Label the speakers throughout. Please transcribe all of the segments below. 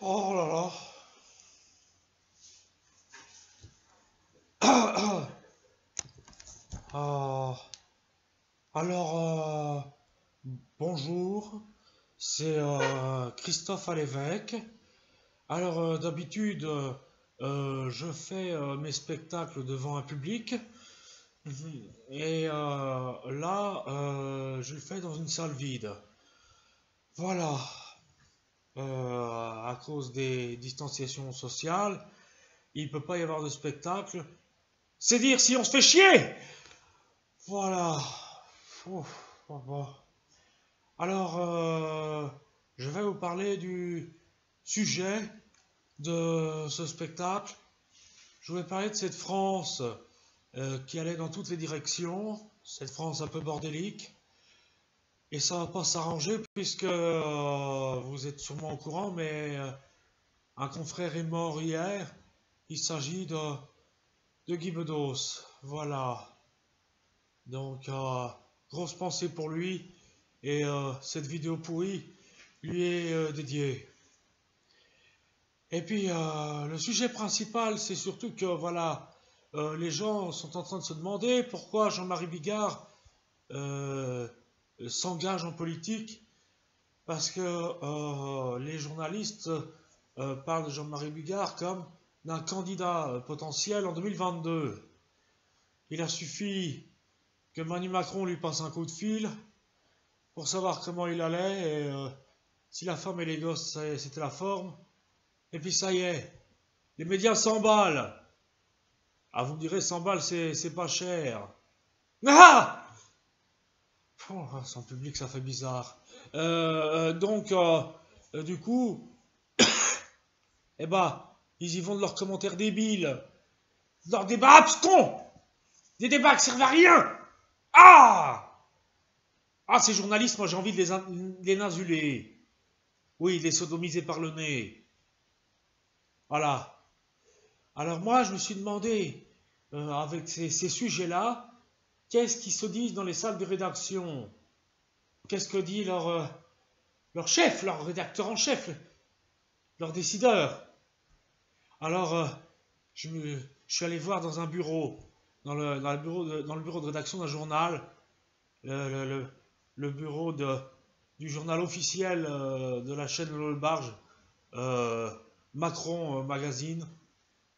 Speaker 1: Oh là là. Ah, alors, bonjour, c'est Christophe à l'évêque. Alors, d'habitude, je fais mes spectacles devant un public. Et là, je le fais dans une salle vide. Voilà. À cause des distanciations sociales, il ne peut pas y avoir de spectacle. C'est dire si on se fait chier! Voilà. Ouf, bon. Alors, je vais vous parler du sujet de ce spectacle. Je voulais parler de cette France qui allait dans toutes les directions, cette France un peu bordélique. Et ça va pas s'arranger puisque vous êtes sûrement au courant, mais un confrère est mort hier. Il s'agit de Guy Bedos. Voilà. Donc, grosse pensée pour lui. Et cette vidéo pourrie lui est dédiée. Et puis, le sujet principal, c'est surtout que, voilà, les gens sont en train de se demander pourquoi Jean-Marie Bigard s'engage en politique. Parce que les journalistes parlent de Jean-Marie Bigard comme d'un candidat potentiel en 2022. Il a suffi que Manu Macron lui passe un coup de fil pour savoir comment il allait et si la femme et les gosses c'était la forme. Et puis ça y est, les médias s'emballent. Ah, vous me direz 100 balles c'est pas cher. Ah, oh, sans public ça fait bizarre. Donc du coup, eh ben, ils y vont de leurs commentaires débiles, de leurs débats abscons, des débats qui servent à rien. Ah, ces journalistes, moi j'ai envie de les insuler. Oui, de les sodomiser par le nez. Voilà. Alors moi, je me suis demandé, avec ces sujets-là, qu'est-ce qu'ils se disent dans les salles de rédaction? Qu'est-ce que dit leur chef, leur rédacteur en chef, leur décideur? Alors, je suis allé voir dans un bureau, dans le bureau de rédaction d'un journal, le, le- le bureau du journal officiel de la chaîne Le Barge, euh, Macron Magazine,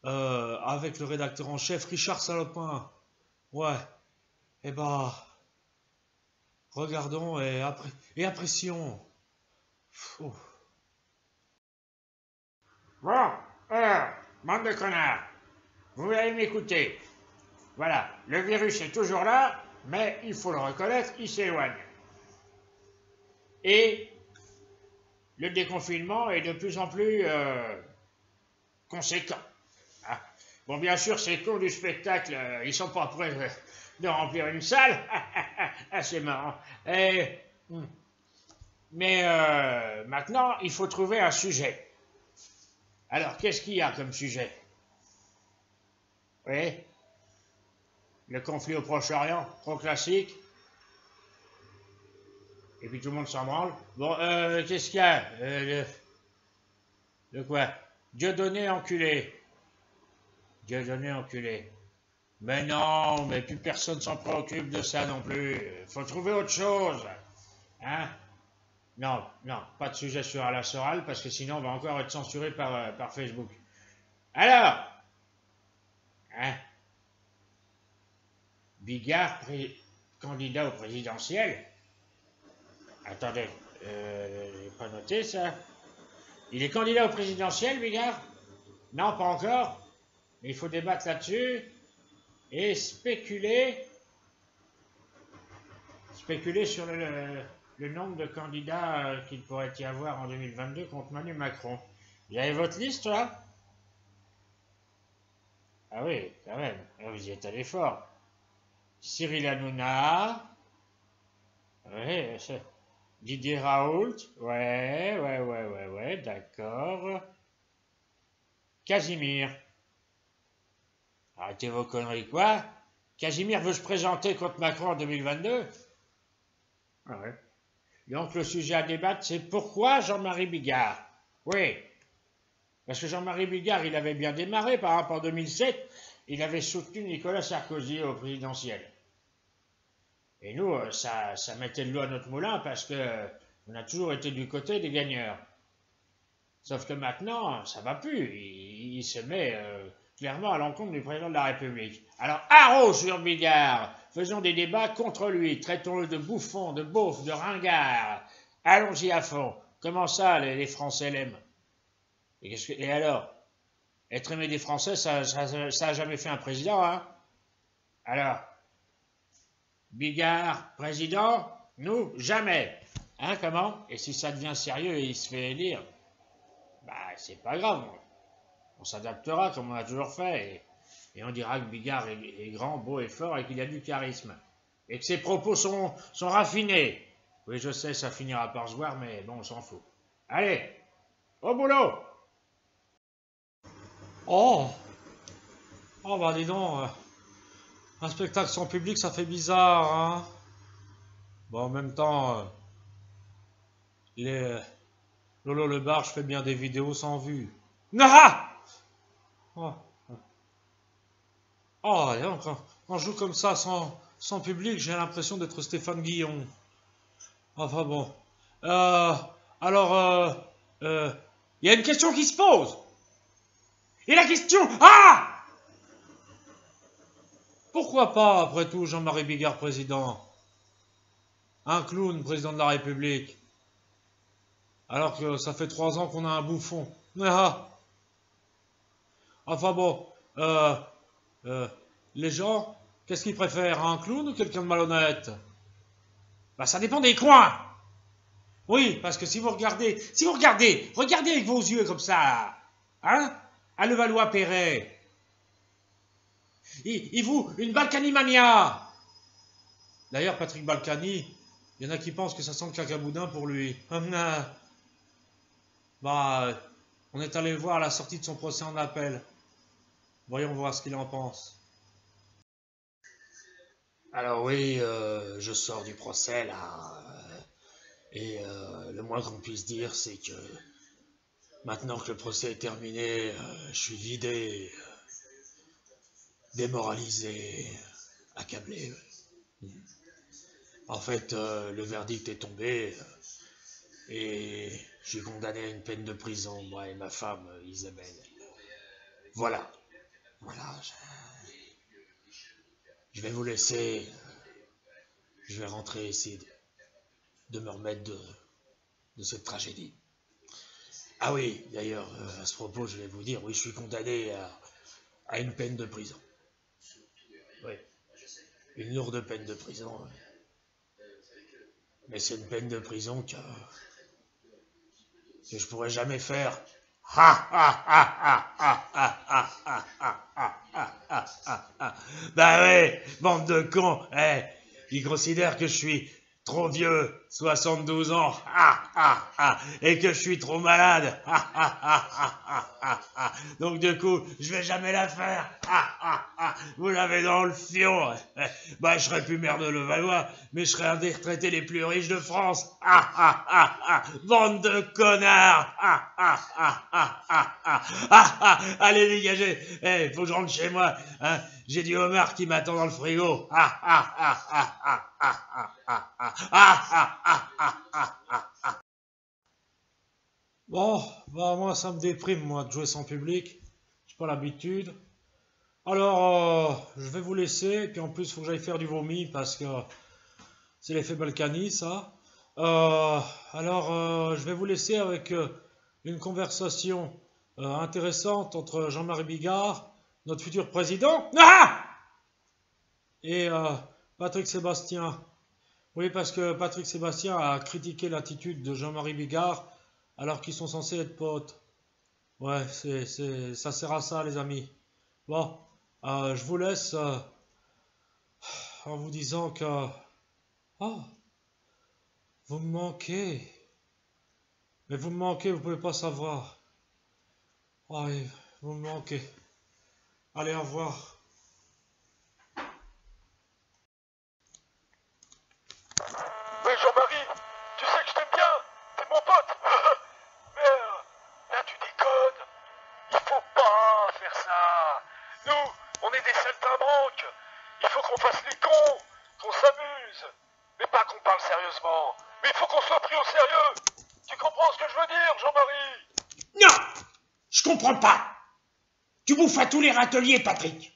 Speaker 1: avec le rédacteur en chef Richard Salopin. Ouais, et bah, regardons et apprécions. Ouh.
Speaker 2: Bon, alors, bande de connards, vous allez m'écouter. Voilà, le virus est toujours là, mais il faut le reconnaître, il s'éloigne. Et le déconfinement est de plus en plus conséquent. Ah. Bon, bien sûr, ces cons du spectacle, ils sont pas prêts de remplir une salle. Ah, c'est marrant. Mais maintenant, il faut trouver un sujet. Alors, qu'est-ce qu'il y a comme sujet? Oui, le conflit au Proche-Orient, trop classique. Et puis tout le monde s'en branle. Bon, qu'est-ce qu'il y a de quoi? Dieudonné enculé. Dieudonné enculé. Mais non, mais plus personne s'en préoccupe de ça non plus. Faut trouver autre chose. Hein? Non, pas de sujet sur Alain Soral, parce que sinon on va encore être censuré par Facebook. Alors, hein? Bigard, candidat au présidentiel? Attendez, j'ai pas noté ça. Il est candidat au présidentiel, Bigard? Non, pas encore. Mais il faut débattre là-dessus et spéculer sur le nombre de candidats qu'il pourrait y avoir en 2022 contre Manu Macron. Vous avez votre liste, là? Ah oui, quand même. Vous y êtes allé fort. Cyril Hanouna. Oui, Didier Raoult. Ouais, d'accord. Casimir. Arrêtez vos conneries, quoi? Casimir veut se présenter contre Macron en 2022? Ah ouais. Donc le sujet à débattre, c'est pourquoi Jean-Marie Bigard? Oui. Parce que Jean-Marie Bigard, il avait bien démarré, par exemple en 2007, il avait soutenu Nicolas Sarkozy au présidentiel. Et nous, ça mettait de l'eau à notre moulin parce que on a toujours été du côté des gagneurs. Sauf que maintenant, ça va plus. Il se met clairement à l'encontre du président de la République. Alors, haro sur Bigard, faisons des débats contre lui, traitons-le de bouffon, de beauf, de ringard. Allons-y à fond. Comment ça, les Français l'aiment? Et alors? Être aimé des Français, ça a jamais fait un président, hein? Alors, Bigard, président, nous, jamais. Hein, comment? Et si ça devient sérieux et il se fait élire, bah, c'est pas grave. On s'adaptera comme on a toujours fait. Et on dira que Bigard est grand, beau et fort et qu'il a du charisme. Et que ses propos sont raffinés. Oui, je sais, ça finira par se voir, mais bon, on s'en fout. Allez, au boulot!
Speaker 1: Oh! Oh, bah dis donc, un spectacle sans public, ça fait bizarre, hein? Bon, en même temps, les Lolo le Barge fait bien des vidéos sans vue. Ah! Oh, oh dis donc, quand on joue comme ça sans public, j'ai l'impression d'être Stéphane Guillon. Enfin bon. Alors, il y a une question qui se pose. Et la question, pourquoi pas, après tout, Jean-Marie Bigard président? Un clown président de la République. Alors que ça fait 3 ans qu'on a un bouffon. Enfin bon, les gens, qu'est-ce qu'ils préfèrent, un clown ou quelqu'un de malhonnête? Bah ça dépend des coins. Oui, parce que si vous regardez avec vos yeux comme ça, hein, à Levallois-Perret, il vous, une Balkanimania. D'ailleurs, Patrick Balkany, il y en a qui pensent que ça sent le cacaboudin pour lui. Bah, on est allé le voir à la sortie de son procès en appel. Voyons voir ce qu'il en pense.
Speaker 2: Alors oui, je sors du procès là, et le moins qu'on puisse dire, c'est que maintenant que le procès est terminé, je suis vidé, démoralisé, accablé. En fait, le verdict est tombé et je suis condamné à une peine de prison, moi et ma femme, Isabelle. Voilà, je vais vous laisser, je vais rentrer essayer de me remettre de cette tragédie. Ah oui, d'ailleurs, à ce propos, je vais vous dire, oui, je suis condamné à une peine de prison. Oui, une lourde peine de prison. Mais c'est une peine de prison que je pourrais jamais faire. Bah ouais, bande de cons, ils considèrent que je suis trop vieux, 72 ans, et que je suis trop malade, donc du coup, je vais jamais la faire, vous l'avez dans le fion, bah je serais plus maire de Levallois, mais je serais un des retraités les plus riches de France, bande de connards, allez dégagez, faut que je rentre chez moi, hein. J'ai du homard qui m'attend dans le frigo.
Speaker 1: Bon, bah moi ça me déprime moi de jouer sans public. J'ai pas l'habitude. Alors, je vais vous laisser. Et puis en plus, il faut que j'aille faire du vomi parce que c'est l'effet Balkany, ça. Je vais vous laisser avec une conversation intéressante entre Jean-Marie Bigard, notre futur président, et Patrick Sébastien. Oui, parce que Patrick Sébastien a critiqué l'attitude de Jean-Marie Bigard alors qu'ils sont censés être potes. Ouais, ça sert à ça, les amis. Bon, je vous laisse en vous disant que... Oh, vous me manquez. Mais vous me manquez, vous pouvez pas savoir. Oh, oui, vous me manquez. Allez, au revoir.
Speaker 3: Oui, Jean-Marie, tu sais que je t'aime bien, t'es mon pote. Mais là, tu déconnes. m'amuse. Mais pas qu'on parle sérieusement. Mais il faut qu'on soit pris au sérieux. Tu comprends ce que je veux dire, Jean-Marie?
Speaker 2: Non, je comprends pas. Tu bouffes à tous les râteliers, Patrick.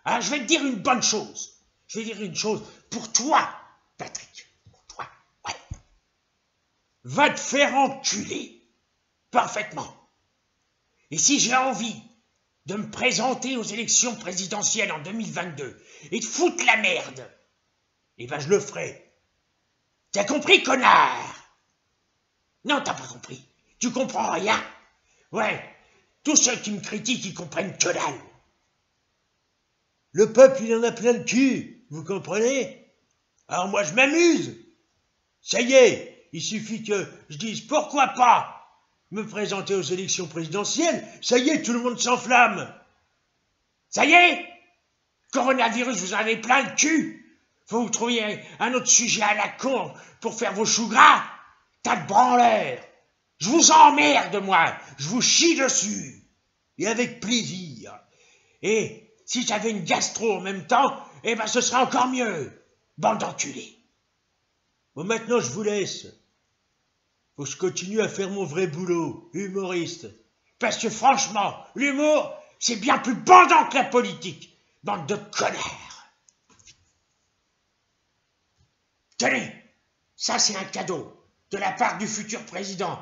Speaker 2: Ah, je vais te dire une bonne chose. Je vais dire une chose pour toi, Patrick. Pour toi, ouais. Va te faire enculer. Parfaitement. Et si j'ai envie de me présenter aux élections présidentielles en 2022 et de foutre la merde, eh ben je le ferai. T'as compris, connard? Non, t'as pas compris. Tu comprends rien. Ouais, tous ceux qui me critiquent, ils comprennent que dalle. Le peuple, il en a plein le cul, vous comprenez? Alors moi, je m'amuse. Ça y est, il suffit que je dise pourquoi pas me présenter aux élections présidentielles. Ça y est, tout le monde s'enflamme. Ça y est, coronavirus, vous en avez plein le cul. Faut vous trouver un autre sujet à la con pour faire vos choux gras. Tas de branleurs. Je vous emmerde, moi. Je vous chie dessus. Et avec plaisir. Et si j'avais une gastro en même temps, eh ben ce serait encore mieux. Bande d'enculés. Bon, maintenant, je vous laisse. Faut que je continue à faire mon vrai boulot, humoriste. Parce que franchement, l'humour, c'est bien plus bandant que la politique. Bande de connards. Tenez, ça c'est un cadeau de la part du futur président.